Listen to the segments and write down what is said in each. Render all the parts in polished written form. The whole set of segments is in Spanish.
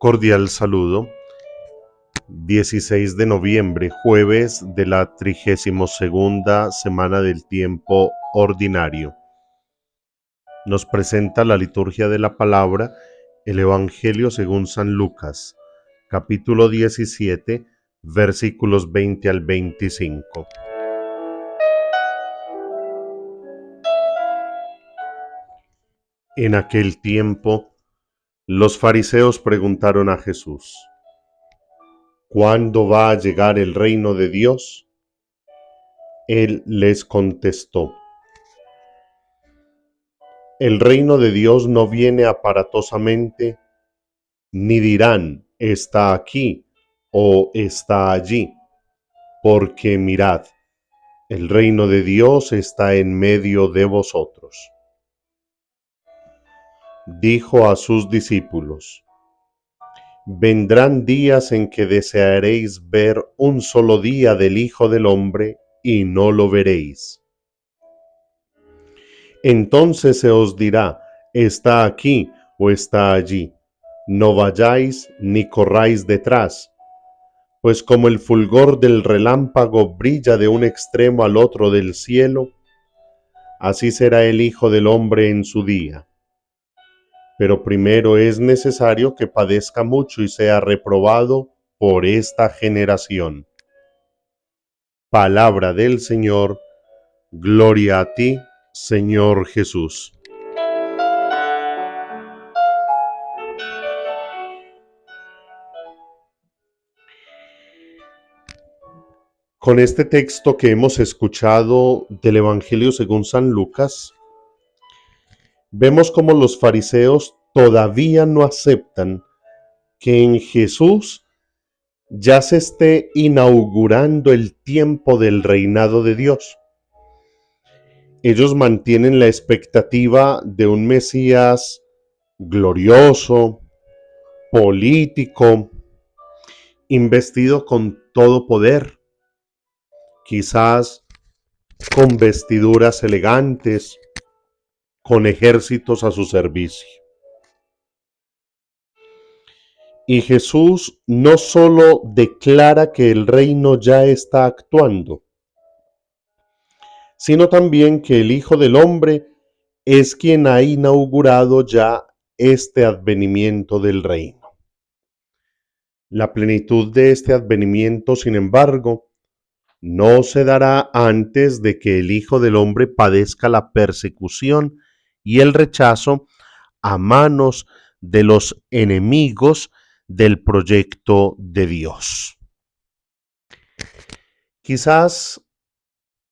Cordial saludo. 16 de noviembre, jueves de la 32ª semana del tiempo ordinario. Nos presenta la liturgia de la palabra el Evangelio según San Lucas, capítulo 17, versículos 20 al 25. En aquel tiempo, los fariseos preguntaron a Jesús: ¿cuándo va a llegar el reino de Dios? Él les contestó: el reino de Dios no viene aparatosamente, ni dirán está aquí o está allí, porque mirad, el reino de Dios está en medio de vosotros. Dijo a sus discípulos: vendrán días en que desearéis ver un solo día del Hijo del Hombre y no lo veréis. Entonces se os dirá, está aquí o está allí. No vayáis ni corráis detrás, pues como el fulgor del relámpago brilla de un extremo al otro del cielo, así será el Hijo del Hombre en su día. Pero primero es necesario que padezca mucho y sea reprobado por esta generación. Palabra del Señor, gloria a ti, Señor Jesús. Con este texto que hemos escuchado del Evangelio según San Lucas, vemos cómo los fariseos todavía no aceptan que en Jesús ya se esté inaugurando el tiempo del reinado de Dios. Ellos mantienen la expectativa de un Mesías glorioso, político, investido con todo poder, quizás con vestiduras elegantes, con ejércitos a su servicio. Y Jesús no solo declara que el reino ya está actuando, sino también que el Hijo del Hombre es quien ha inaugurado ya este advenimiento del reino. La plenitud de este advenimiento, sin embargo, no se dará antes de que el Hijo del Hombre padezca la persecución y el rechazo a manos de los enemigos del proyecto de Dios. Quizás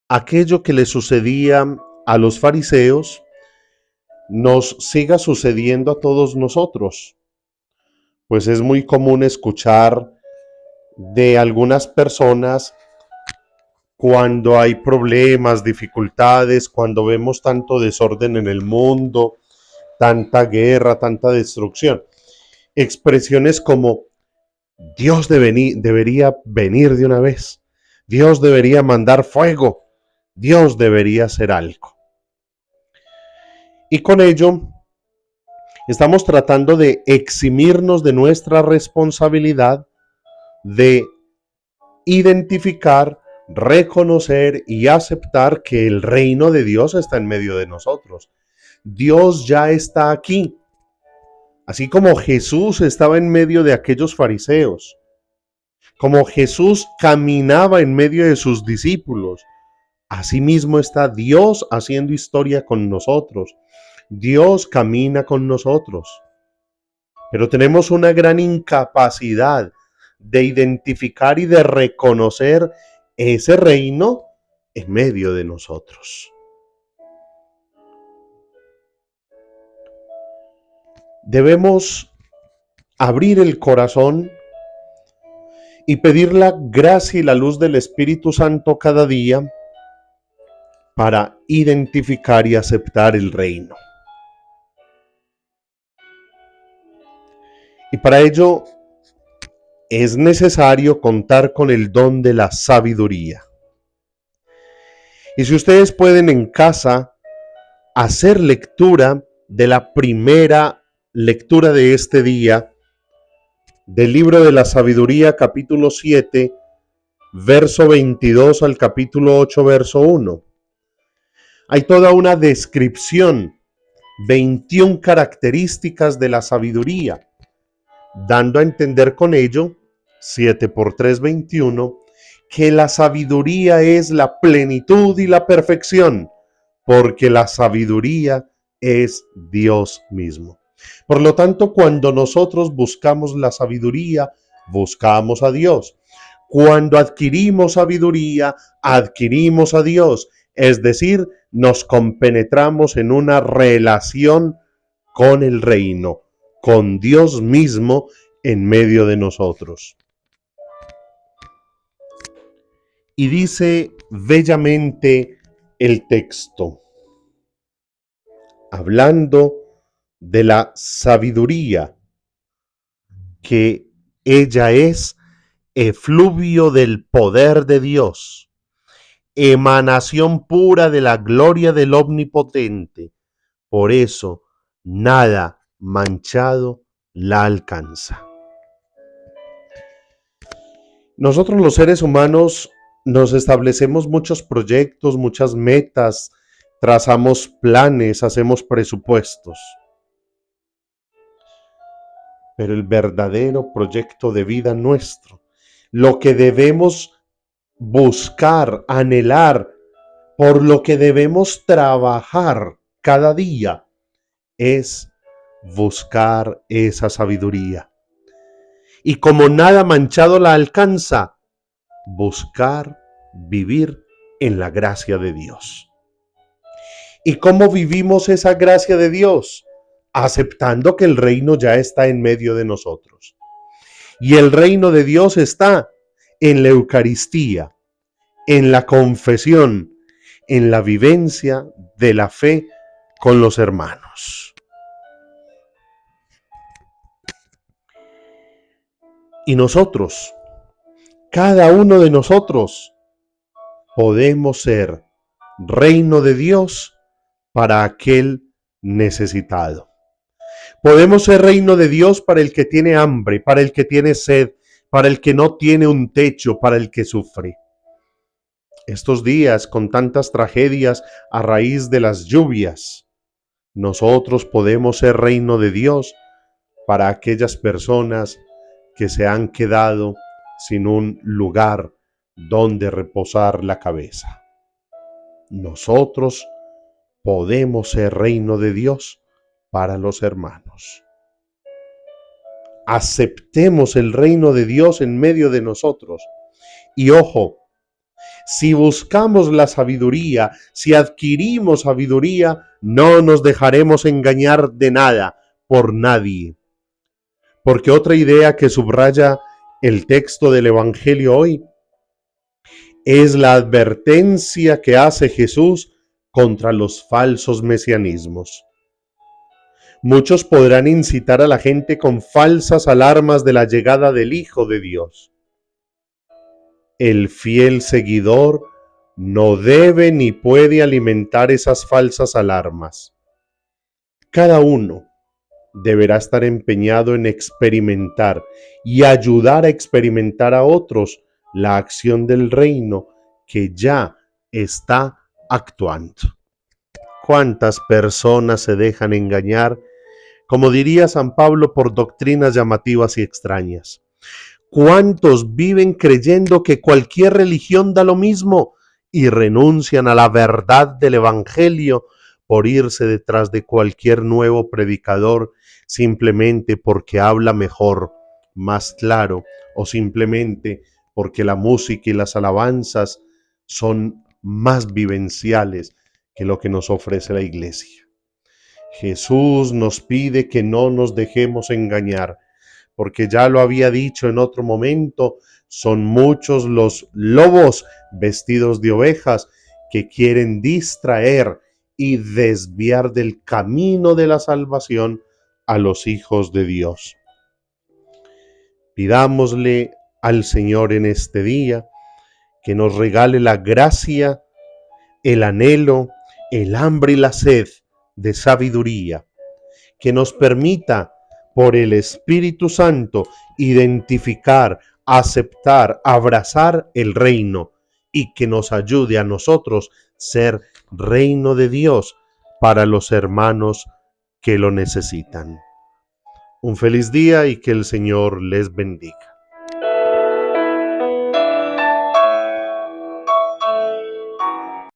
aquello que le sucedía a los fariseos nos siga sucediendo a todos nosotros, pues es muy común escuchar de algunas personas cuando hay problemas, dificultades, cuando vemos tanto desorden en el mundo, tanta guerra, tanta destrucción. Expresiones como Dios debería venir de una vez, Dios debería mandar fuego, Dios debería hacer algo. Y con ello estamos tratando de eximirnos de nuestra responsabilidad de identificar, reconocer y aceptar que el reino de Dios está en medio de nosotros. Dios ya está aquí. Así como Jesús estaba en medio de aquellos fariseos, como Jesús caminaba en medio de sus discípulos, asimismo está Dios haciendo historia con nosotros. Dios camina con nosotros. Pero tenemos una gran incapacidad de identificar y de reconocer ese reino en medio de nosotros. Debemos abrir el corazón y pedir la gracia y la luz del Espíritu Santo cada día para identificar y aceptar el reino. Y para ello es necesario contar con el don de la sabiduría. Y si ustedes pueden en casa hacer lectura de la primera lectura de este día, del libro de la sabiduría, capítulo 7, verso 22 al capítulo 8, verso 1. Hay toda una descripción, 21 características de la sabiduría, dando a entender con ello, 7 por 3, 21, que la sabiduría es la plenitud y la perfección, porque la sabiduría es Dios mismo. Por lo tanto, cuando nosotros buscamos la sabiduría, buscamos a Dios. Cuando adquirimos sabiduría, adquirimos a Dios. Es decir, nos compenetramos en una relación con el reino, con Dios mismo en medio de nosotros. Y dice bellamente el texto, hablando de la sabiduría, que ella es efluvio del poder de Dios, emanación pura de la gloria del Omnipotente. Por eso, nada manchado la alcanza. Nosotros los seres humanos nos establecemos muchos proyectos, muchas metas, trazamos planes, hacemos presupuestos. Pero el verdadero proyecto de vida nuestro, lo que debemos buscar, anhelar, por lo que debemos trabajar cada día, es buscar esa sabiduría. Y como nada manchado la alcanza, buscar vivir en la gracia de Dios. ¿Y cómo vivimos esa gracia de Dios? Aceptando que el reino ya está en medio de nosotros. Y el reino de Dios está en la Eucaristía, en la confesión, en la vivencia de la fe con los hermanos. Y nosotros, cada uno de nosotros, podemos ser reino de Dios para aquel necesitado. Podemos ser reino de Dios para el que tiene hambre, para el que tiene sed, para el que no tiene un techo, para el que sufre. Estos días, con tantas tragedias a raíz de las lluvias, nosotros podemos ser reino de Dios para aquellas personas que se han quedado sin un lugar donde reposar la cabeza. Nosotros podemos ser reino de Dios para los hermanos. Aceptemos el reino de Dios en medio de nosotros. Y ojo, si buscamos la sabiduría, si adquirimos sabiduría, no nos dejaremos engañar de nada, por nadie. Porque otra idea que subraya el texto del Evangelio hoy es la advertencia que hace Jesús contra los falsos mesianismos. Muchos podrán incitar a la gente con falsas alarmas de la llegada del Hijo de Dios. El fiel seguidor no debe ni puede alimentar esas falsas alarmas. Cada uno deberá estar empeñado en experimentar y ayudar a experimentar a otros la acción del reino que ya está actuando. ¿Cuántas personas se dejan engañar, como diría San Pablo, por doctrinas llamativas y extrañas? ¿Cuántos viven creyendo que cualquier religión da lo mismo y renuncian a la verdad del Evangelio por irse detrás de cualquier nuevo predicador simplemente porque habla mejor, más claro, o simplemente porque la música y las alabanzas son más vivenciales que lo que nos ofrece la iglesia? Jesús nos pide que no nos dejemos engañar, porque ya lo había dicho en otro momento, son muchos los lobos vestidos de ovejas que quieren distraer y desviar del camino de la salvación a los hijos de Dios. Pidámosle al Señor en este día que nos regale la gracia, el anhelo, el hambre y la sed de sabiduría, que nos permita por el Espíritu Santo, identificar, aceptar, abrazar el reino y que nos ayude a nosotros ser reino de Dios para los hermanos que lo necesitan. Un feliz día y que el Señor les bendiga.